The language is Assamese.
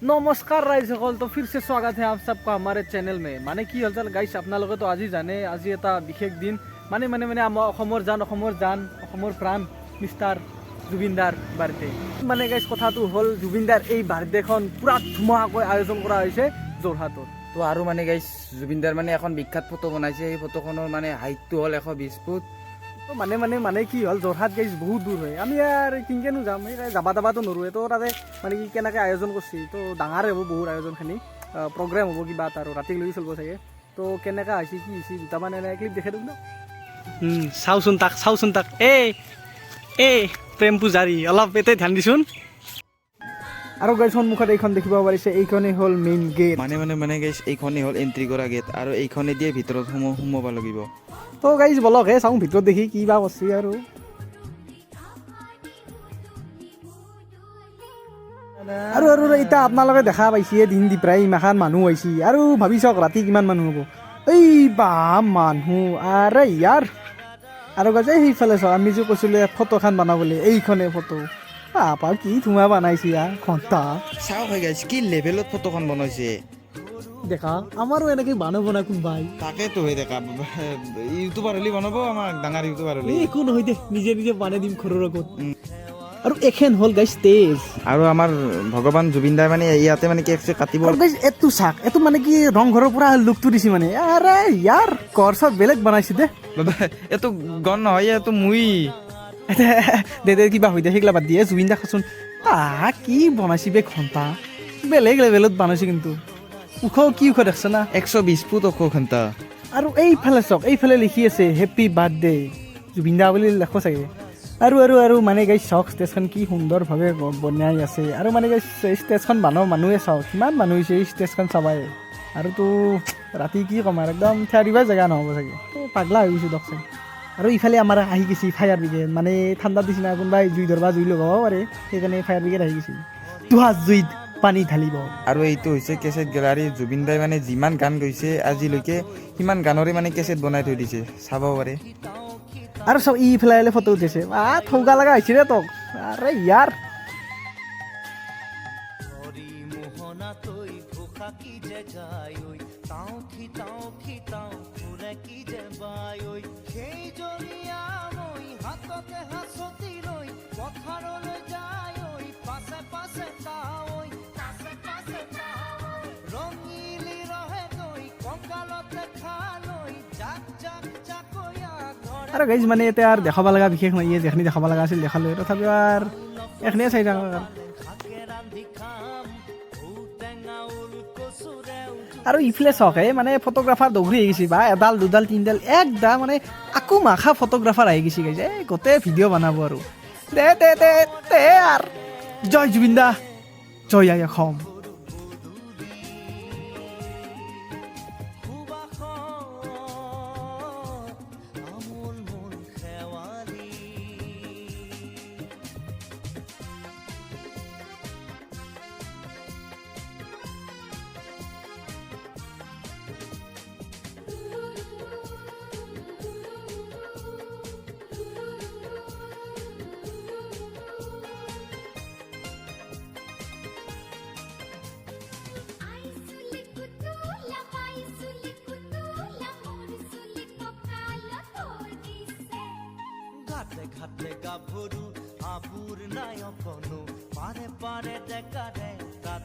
नमस्कार राइज सकल तो फिर से स्वागत है आप सबका हमारे चैनल में माने की हलचल गाइस आपनालोके तो আজি জানে আজি এটা বিশেষ দিন মানে মানে মানে আমাৰ অসমৰ জান অসমৰ প্ৰাণ মিষ্টাৰ জুবিনদাৰ বাৰ্থডে মানে গাইস কথাটো হ'ল জুবিনদাৰ এই বাৰ্থডেখন পুৰা ধুমুহাকৈ আয়োজন কৰা হৈছে যোৰহাটত তো আৰু মানে গাইস জুবিনদাৰ মানে এখন বিখ্যাত ফটো বনাইছে এই ফটোখনৰ মানে হাইটটো হ'ল 120 ফুট তো মানে কি হ'ল যোৰহাট গাইস বহুত দূৰ হয় আমি আৰ কিনকেনো যাম এই যাবাতো নৰুৱে তো তাতে মানে কি কেনেকৈ আয়োজন কৰিছে তো ডাঙৰ হ'ব বহুত আয়োজনখিনি প্ৰগ্ৰাম হ'ব কিবা এটা আৰু ৰাতিলৈকে চলিব চাগে তো কেনেকৈ হৈছে কি হৈছে দুটামান এনে ক্লিপ দেখাই দিম ন চাওচোন তাক এই প্ৰেম পূজাৰী অলপ এতে ধ্যান দিচোন আৰু গাইছ সন্মুখত এইখন দেখিব পাৰিছে এইখনেই হ'ল মেইন গেট মানে গাইছ এইখনেই হ'ল এণ্ট্ৰি কৰা গেট আৰু এইখনে দিয়ে ভিতৰত সোমাব লাগিব তো গাইছ বলক চাওঁ ভিতৰত দেখি কি বা কৰিছে আৰু এতিয়া আপোনালোকে দেখা পাইছে দিন দি প্ৰায় ইমাখান মানুহ আহিছে আৰু ভাবি চাওক ৰাতি কিমান মানুহ হ'ব এই বা মানুহ আৰে ইয়াৰ আৰু গাইছ সেইফালে চাওক আমি যে কৈছিলোঁ ফটোখন বনাবলৈ এইখনে ফটো আপা কি ধুমা বনাইছে ঘণ্টা চাওক গাইছ কি লেভেলত ফটোখন বনাইছে দেখা আমাৰো এনেকৈ বনাব না কোনোবাই তাকেতো হৈ দেখা ইউটিউবাৰ হ'লে বনাব আমাক ডাঙৰ ইউটিউবাৰ হ'লে একো নহয় দে নিজে বনাই দিম ঘৰৰ আগত আৰু এখন হ'ল গাইছ ষ্টেজ আৰু আমাৰ ভগৱান জুবিনদাৰ মানে ইয়াতে মানে কেক কাটিব গাইছ এইটো চাক এইটো মানে কি ৰংঘৰৰ পৰা লুকটো দিছে মানে আৰে ইয়াৰ ঘৰ চব বেলেগ বনাইছে দে এইটো গণ নহয় এইটো মুই দে কিবা হৈ দে সেইগিলা বাদ দিয়ে জুবিন দা খাচোন কি বনাইছে বে ঘণ্টা বেলেগ লেভেলত বনাইছে কিন্তু ওখ দেখছ না 120 ফুট ওখ ঘণ্টা আৰু এইফালে চাওক এইফালে লিখি আছে হেপী বাৰ্থডে জুবিন দা বুলি লেখো চাগে আৰু মানে গাইছ চাওক ষ্টেজখন কি সুন্দৰভাৱে বনাই আছে আৰু মানে গাইছ ষ্টেজখন মানুহে চাওক কিমান মানুহ হৈছে এই ষ্টেজখন চাবাই আৰু তো ৰাতি কি ক'ম আৰু একদম থিয়াৰিবা জেগা নহ'ব চাগে পাগলা হৈ গৈছোঁ দকচোন আৰু ইফালে আমাৰ আহি গৈছে ফায়াৰ ব্ৰিগেড মানে ঠাণ্ডাৰ নিচিনা কোনোবাই জুই ধৰবা জুই লগাব পাৰে সেইকাৰণে ফায়াৰ ব্ৰিগেড আহি গৈছে জুইত পানী ঢালিব আৰু এইটো হৈছে কেছেট গেলাৰী জুবিন দাই মানে যিমান গান গৈছে আজিলৈকে সিমান গানৰে মানে কেছেট বনাই থৈ দিছে চাব পাৰে আৰু চব ইফালে ফটো উঠিছে ঠৌগা লগা হৈছে ৰে তোক আৰে ইয়াৰ আৰু গাইজ মানে এতিয়া আৰু দেখাব লগা বিশেষ নাই যেখিনি দেখাব লগা আছিল দেখালোঁ তথাপিও আৰু এইখিনিয়ে চাই থাকক আৰু ইফালে চাওক মানে ফটোগ্ৰাফাৰ দৌৰি আহি গৈছে বা এডাল দুডাল তিনিডাল একদা মানে আকৌ মাখা ফটোগ্ৰাফাৰ আহি গৈছে গাইছে গোটেই ভিডিঅ' বনাব আৰু দে আৰু জয় জুবিন দা জয় আই অসম ঘাটে গাভৰু আবুৰ নাই অকনো পাৰে দেখা ৰে